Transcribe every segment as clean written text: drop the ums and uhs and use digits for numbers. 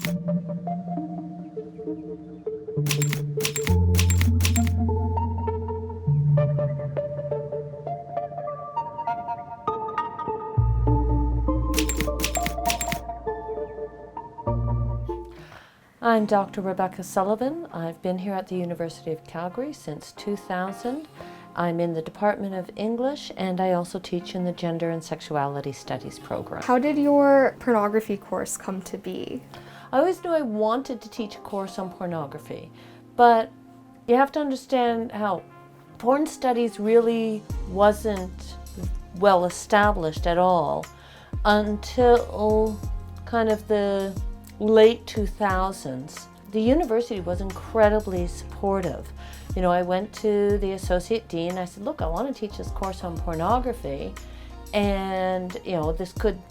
I'm Dr. Rebecca Sullivan. I've been here at the University of Calgary since 2000. I'm in the Department of English, and I also teach in the Gender and Sexuality Studies program. How did your pornography course come to be? I always knew I wanted to teach a course on pornography, but you have to understand how porn studies really wasn't well established at all until kind of the late 2000s. The university was incredibly supportive. You know, I went to the associate dean. I said, look, I want to teach this course on pornography, and, you know, this could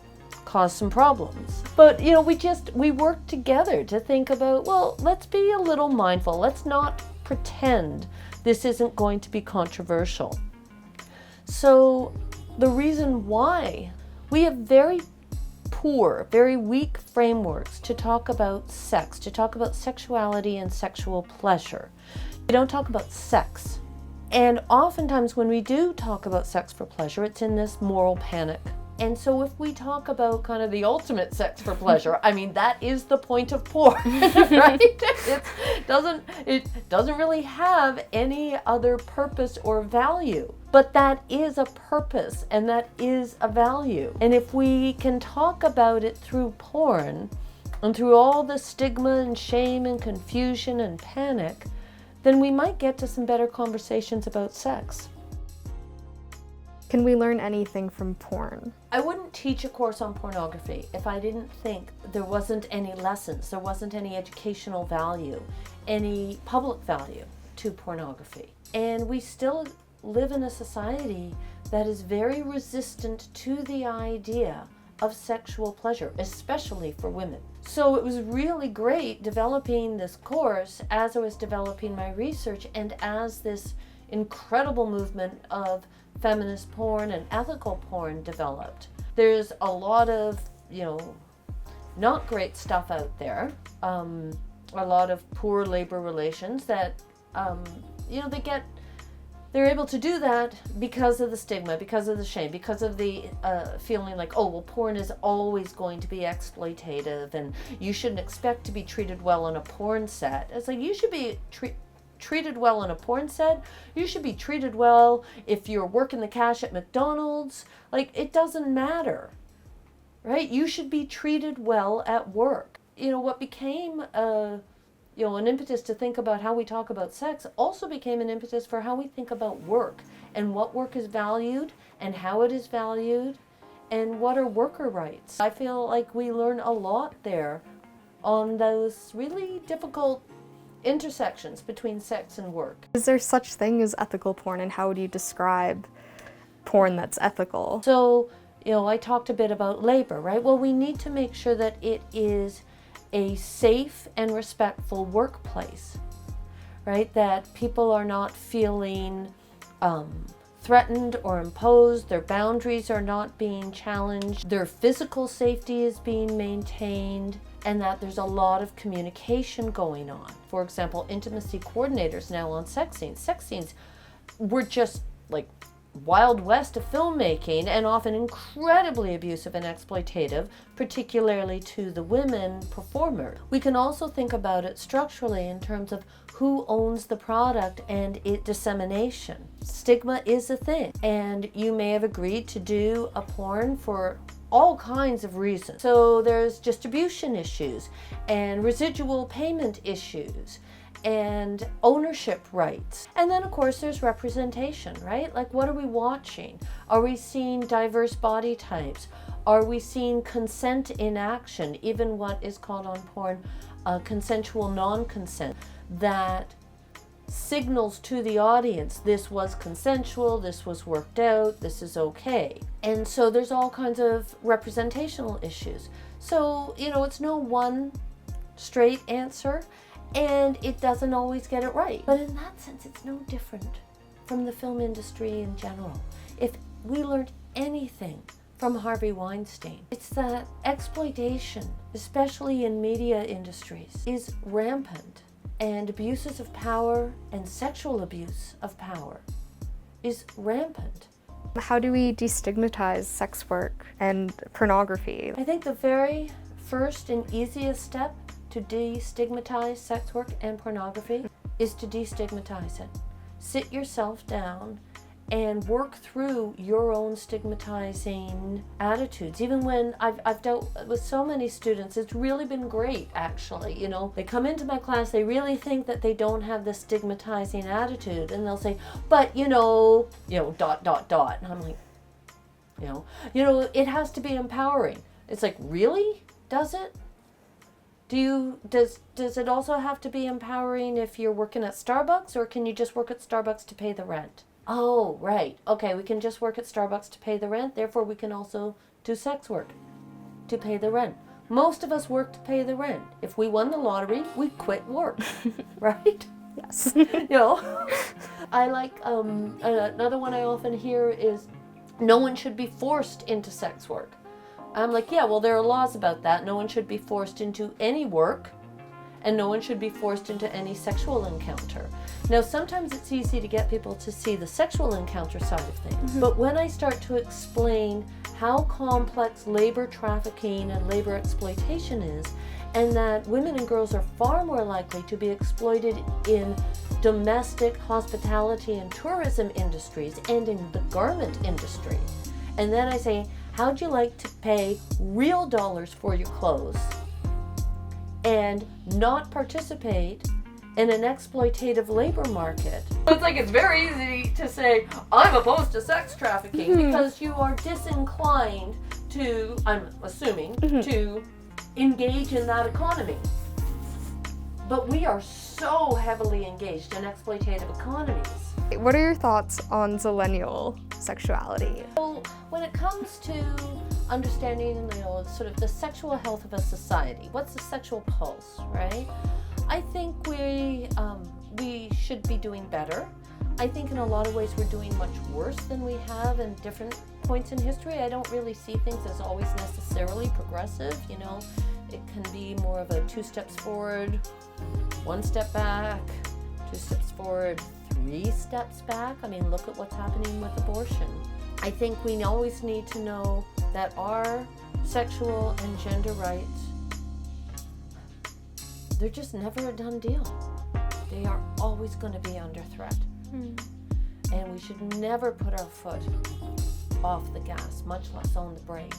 cause some problems. But, you know, we worked together to think about, well, let's be a little mindful. Let's not pretend this isn't going to be controversial. So the reason why we have very poor, very weak frameworks to talk about sex, to talk about sexuality and sexual pleasure. We don't talk about sex. And oftentimes when we do talk about sex for pleasure, it's in this moral panic. And so if we talk about kind of the ultimate sex for pleasure, I mean, that is the point of porn, right? It doesn't really have any other purpose or value. But that is a purpose and that is a value. And if we can talk about it through porn and through all the stigma and shame and confusion and panic, then we might get to some better conversations about sex. Can we learn anything from porn? I wouldn't teach a course on pornography if I didn't think there wasn't any lessons, there wasn't any educational value, any public value to pornography. And we still live in a society that is very resistant to the idea of sexual pleasure, especially for women. So it was really great developing this course as I was developing my research and as this incredible movement of feminist porn and ethical porn developed. There's a lot of, you know, not great stuff out there, a lot of poor labor relations that, you know, they're able to do that because of the stigma, because of the shame, because of the feeling like, oh, well, porn is always going to be exploitative and you shouldn't expect to be treated well on a porn set. It's like, you should be treated well on a porn set. You should be treated well if you're working the cash at McDonald's. Like, it doesn't matter, right? You should be treated well at work. You know, what became an impetus to think about how we talk about sex also became an impetus for how we think about work and what work is valued and how it is valued and what are worker rights. I feel like we learn a lot there on those really difficult intersections between sex and work. Is there such thing as ethical porn, and how do you describe porn that's ethical? So, you know, I talked a bit about labor, right? Well, we need to make sure that it is a safe and respectful workplace, right? That people are not feeling threatened or imposed, their boundaries are not being challenged, their physical safety is being maintained, and that there's a lot of communication going on. For example, intimacy coordinators now on sex scenes. Sex scenes were just like Wild West of filmmaking and often incredibly abusive and exploitative, particularly to the women performers. We can also think about it structurally in terms of who owns the product and its dissemination. Stigma is a thing, and you may have agreed to do a porn for all kinds of reasons. So there's distribution issues and residual payment issues and ownership rights. And then of course there's representation, right? Like, what are we watching? Are we seeing diverse body types? Are we seeing consent in action? Even what is called on porn consensual non-consent, that signals to the audience, this was consensual, this was worked out, this is okay. And so there's all kinds of representational issues. So, you know, it's no one straight answer, and it doesn't always get it right. But in that sense, it's no different from the film industry in general. If we learned anything from Harvey Weinstein. It's that exploitation, especially in media industries, is rampant, and abuses of power and sexual abuse of power is rampant. How do we destigmatize sex work and pornography? I think the very first and easiest step to destigmatize sex work and pornography is to destigmatize it. Sit yourself down and work through your own stigmatizing attitudes. Even when I've dealt with so many students, it's really been great, actually. You know, they come into my class, they really think that they don't have this stigmatizing attitude, and they'll say, but you know, dot, dot, dot. And I'm like, it has to be empowering. It's like, really? Does it? Does it also have to be empowering if you're working at Starbucks, or can you just work at Starbucks to pay the rent? Oh, right. Okay, we can just work at Starbucks to pay the rent, therefore we can also do sex work to pay the rent. Most of us work to pay the rent. If we won the lottery, we quit work, right? Yes. I like, another one I often hear is, no one should be forced into sex work. I'm like, yeah, well, there are laws about that. No one should be forced into any work, and no one should be forced into any sexual encounter. Now, sometimes it's easy to get people to see the sexual encounter side of things, but when I start to explain how complex labor trafficking and labor exploitation is, and that women and girls are far more likely to be exploited in domestic, hospitality, and tourism industries, and in the garment industry, and then I say, how'd you like to pay real dollars for your clothes and not participate in an exploitative labor market? It's like, it's very easy to say, I'm opposed to sex trafficking, because you are disinclined to, I'm assuming, to engage in that economy. But we are so heavily engaged in exploitative economies. What are your thoughts on zillennial sexuality? Well, when it comes to understanding, sort of the sexual health of a society, what's the sexual pulse, right? I think we should be doing better. I think in a lot of ways we're doing much worse than we have in different points in history. I don't really see things as always necessarily progressive, It can be more of a 2 steps forward, 1 step back, 2 steps forward, 3 steps back. I mean, look at what's happening with abortion. I think we always need to know that our sexual and gender rights, they're just never a done deal. They are always going to be under threat. And we should never put our foot off the gas, much less on the brake.